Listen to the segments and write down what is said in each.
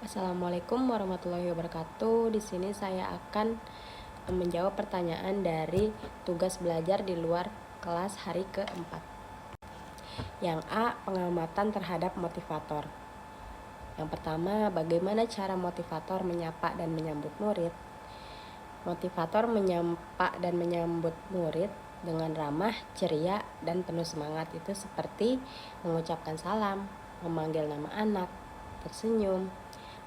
Assalamualaikum warahmatullahi wabarakatuh. Di sini saya akan menjawab pertanyaan dari tugas belajar di luar kelas hari keempat. Yang A, pengamatan terhadap motivator. Yang pertama, bagaimana cara motivator menyapa dan menyambut murid? Motivator menyapa dan menyambut murid dengan ramah, ceria, dan penuh semangat itu seperti mengucapkan salam, memanggil nama anak, tersenyum,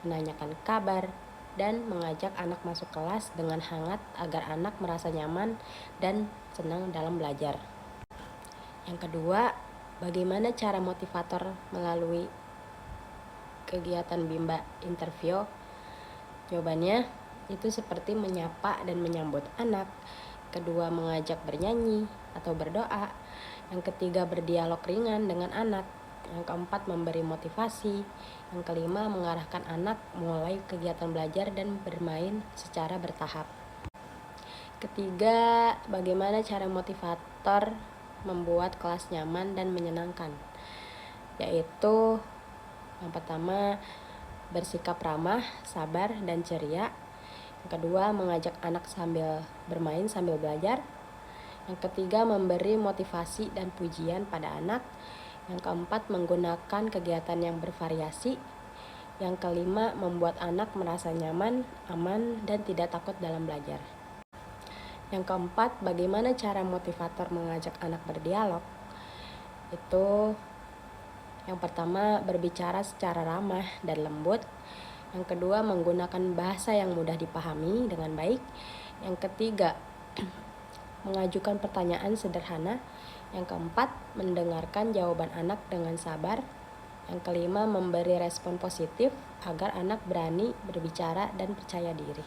menanyakan kabar, dan mengajak anak masuk kelas dengan hangat agar anak merasa nyaman dan senang dalam belajar. Yang kedua, bagaimana cara motivator melalui kegiatan Bimba interview? Jawabannya itu seperti menyapa dan menyambut anak. Kedua, mengajak bernyanyi atau berdoa. Yang ketiga, berdialog ringan dengan anak. Yang keempat, memberi motivasi. Yang kelima, mengarahkan anak mulai kegiatan belajar dan bermain secara bertahap. Ketiga, bagaimana cara motivator membuat kelas nyaman dan menyenangkan? Yaitu yang pertama, bersikap ramah, sabar, dan ceria. Yang kedua, mengajak anak sambil bermain sambil belajar. Yang ketiga, memberi motivasi dan pujian pada anak. Yang keempat, menggunakan kegiatan yang bervariasi. Yang kelima, membuat anak merasa nyaman, aman, dan tidak takut dalam belajar. Yang keempat, bagaimana cara motivator mengajak anak berdialog? Itu yang pertama, berbicara secara ramah dan lembut. Yang kedua, menggunakan bahasa yang mudah dipahami dengan baik. Yang ketiga, mengajukan pertanyaan sederhana. Yang keempat, mendengarkan jawaban anak dengan sabar. Yang kelima, memberi respon positif agar anak berani berbicara dan percaya diri.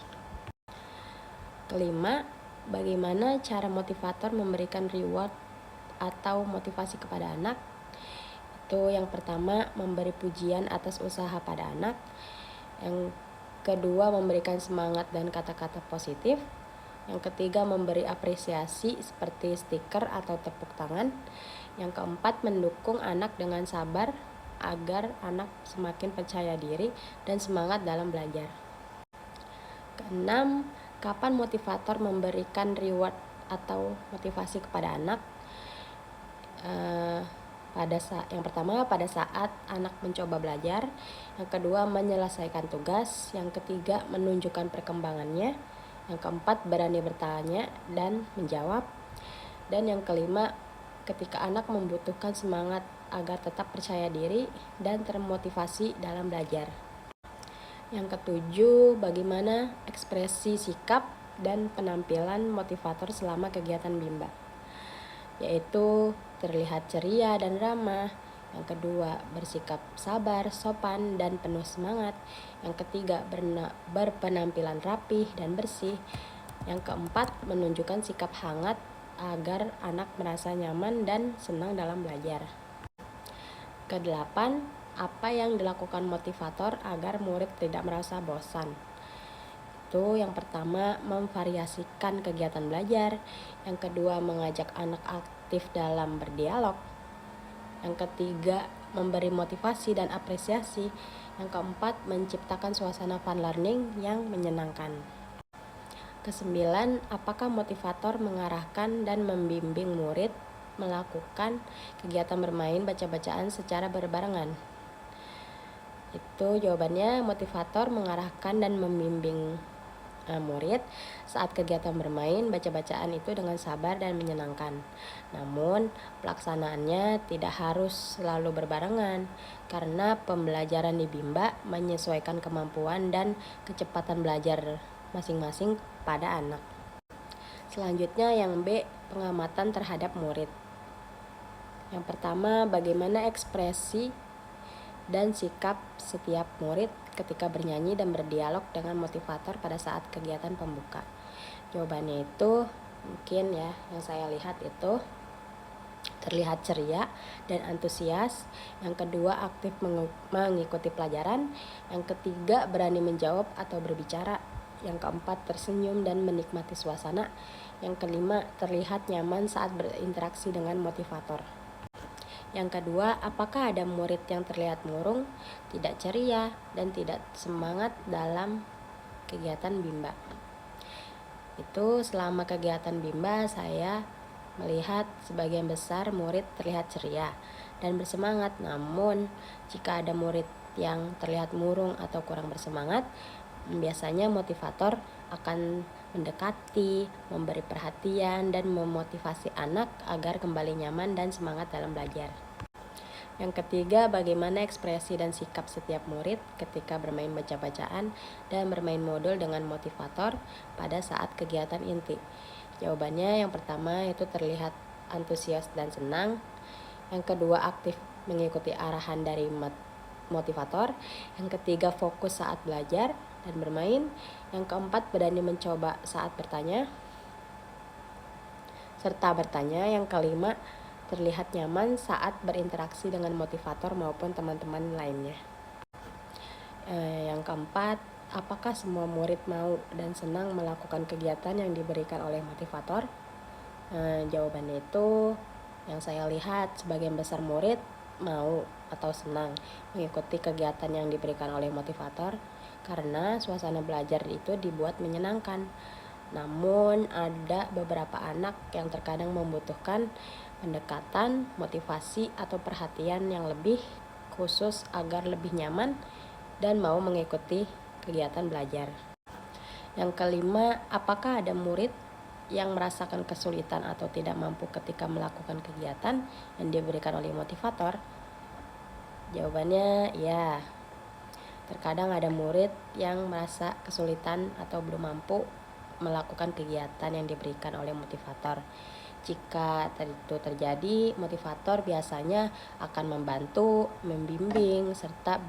Kelima, bagaimana cara motivator memberikan reward atau motivasi kepada anak? Itu yang pertama, memberi pujian atas usaha pada anak. Yang kedua, memberikan semangat dan kata-kata positif. Yang ketiga, memberi apresiasi seperti stiker atau tepuk tangan. Yang keempat, mendukung anak dengan sabar agar anak semakin percaya diri dan semangat dalam belajar. Keenam, kapan motivator memberikan reward atau motivasi kepada anak? Yang pertama, pada saat anak mencoba belajar. Yang kedua, menyelesaikan tugas. Yang ketiga, menunjukkan perkembangannya. Yang keempat, berani bertanya dan menjawab. Dan yang kelima, ketika anak membutuhkan semangat agar tetap percaya diri dan termotivasi dalam belajar. Yang ketujuh, bagaimana ekspresi sikap dan penampilan motivator selama kegiatan Bimba? Yaitu terlihat ceria dan ramah. Yang kedua, bersikap sabar, sopan, dan penuh semangat. Yang ketiga, berpenampilan rapih dan bersih. Yang keempat, menunjukkan sikap hangat agar anak merasa nyaman dan senang dalam belajar. Kedelapan, apa yang dilakukan motivator agar murid tidak merasa bosan? Itu yang pertama, memvariasikan kegiatan belajar. Yang kedua, mengajak anak aktif dalam berdialog. Yang ketiga, memberi motivasi dan apresiasi. Yang keempat, menciptakan suasana fun learning yang menyenangkan. Kesembilan, apakah motivator mengarahkan dan membimbing murid melakukan kegiatan bermain baca-bacaan secara berbarengan? Itu jawabannya, motivator mengarahkan dan membimbing murid saat kegiatan bermain baca-bacaan itu dengan sabar dan menyenangkan. Namun pelaksanaannya tidak harus selalu berbarengan karena pembelajaran di Bimba menyesuaikan kemampuan dan kecepatan belajar masing-masing pada anak. Selanjutnya yang B, pengamatan terhadap murid. Yang pertama, bagaimana ekspresi dan sikap setiap murid ketika bernyanyi dan berdialog dengan motivator pada saat kegiatan pembuka? Jawabannya itu mungkin ya, yang saya lihat itu terlihat ceria dan antusias. Yang kedua, aktif mengikuti pelajaran. Yang ketiga, berani menjawab atau berbicara. Yang keempat, tersenyum dan menikmati suasana. Yang kelima, terlihat nyaman saat berinteraksi dengan motivator. Yang kedua, apakah ada murid yang terlihat murung, tidak ceria, dan tidak semangat dalam kegiatan Bimba? Itu selama kegiatan Bimba saya melihat sebagian besar murid terlihat ceria dan bersemangat. Namun jika ada murid yang terlihat murung atau kurang bersemangat, biasanya motivator akan mendekati, memberi perhatian, dan memotivasi anak agar kembali nyaman dan semangat dalam belajar. Yang ketiga, bagaimana ekspresi dan sikap setiap murid ketika bermain baca-bacaan dan bermain modul dengan motivator pada saat kegiatan inti? Jawabannya yang pertama itu terlihat antusias dan senang. Yang kedua, aktif mengikuti arahan dari motivator. Yang ketiga, fokus saat belajar dan bermain. Yang keempat, berani mencoba saat bertanya serta bertanya. Yang kelima, terlihat nyaman saat berinteraksi dengan motivator maupun teman-teman lainnya. Yang keempat, apakah semua murid mau dan senang melakukan kegiatan yang diberikan oleh motivator? Jawabannya itu yang saya lihat sebagian besar murid mau atau senang mengikuti kegiatan yang diberikan oleh motivator karena suasana belajar itu dibuat menyenangkan. Namun ada beberapa anak yang terkadang membutuhkan pendekatan, motivasi, atau perhatian yang lebih khusus agar lebih nyaman dan mau mengikuti kegiatan belajar. Yang kelima, apakah ada murid yang merasakan kesulitan atau tidak mampu ketika melakukan kegiatan yang diberikan oleh motivator? Jawabannya ya. Terkadang ada murid yang merasa kesulitan atau belum mampu melakukan kegiatan yang diberikan oleh motivator. Jika itu terjadi, motivator biasanya akan membantu, membimbing secara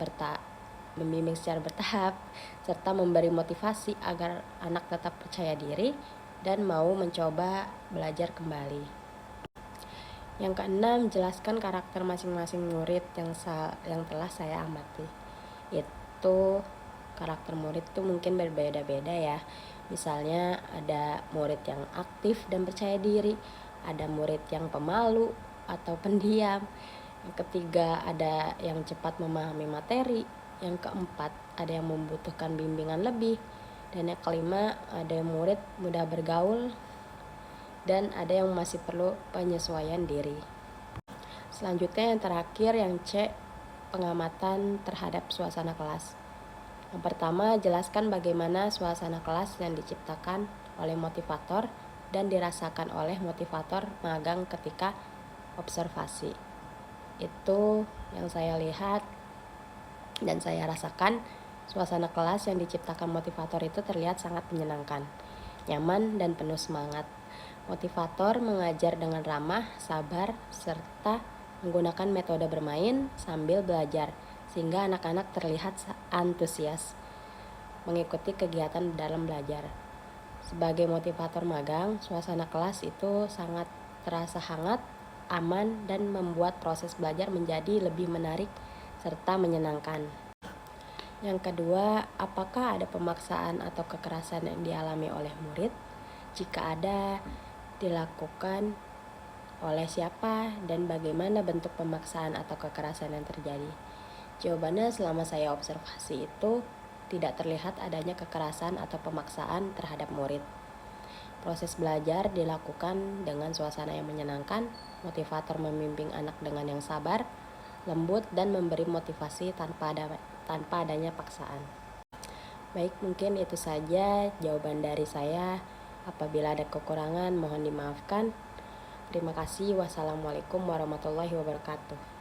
bertahap, serta memberi motivasi agar anak tetap percaya diri dan mau mencoba belajar kembali. Yang keenam, jelaskan karakter masing-masing murid yang telah saya amati. Itu karakter murid itu mungkin berbeda-beda ya. Misalnya ada murid yang aktif dan percaya diri, ada murid yang pemalu atau pendiam. Yang ketiga, ada yang cepat memahami materi. Yang keempat, ada yang membutuhkan bimbingan lebih. Dan yang kelima, ada murid mudah bergaul dan ada yang masih perlu penyesuaian diri. Selanjutnya yang terakhir, yang C, pengamatan terhadap suasana kelas. Yang pertama, jelaskan bagaimana suasana kelas yang diciptakan oleh motivator dan dirasakan oleh motivator magang ketika observasi. Itu yang saya lihat dan saya rasakan. Suasana kelas yang diciptakan motivator itu terlihat sangat menyenangkan, nyaman, dan penuh semangat. Motivator mengajar dengan ramah, sabar, serta menggunakan metode bermain sambil belajar, sehingga anak-anak terlihat antusias mengikuti kegiatan dalam belajar. Sebagai motivator magang, suasana kelas itu sangat terasa hangat, aman, dan membuat proses belajar menjadi lebih menarik serta menyenangkan. Yang kedua, apakah ada pemaksaan atau kekerasan yang dialami oleh murid? Jika ada, dilakukan oleh siapa dan bagaimana bentuk pemaksaan atau kekerasan yang terjadi? Jawabannya, selama saya observasi itu tidak terlihat adanya kekerasan atau pemaksaan terhadap murid. Proses belajar dilakukan dengan suasana yang menyenangkan, motivator membimbing anak dengan yang sabar, lembut, dan memberi motivasi tanpa adanya paksaan. Baik, mungkin itu saja jawaban dari saya. Apabila ada kekurangan, mohon dimaafkan. Terima kasih. Wassalamualaikum warahmatullahi wabarakatuh.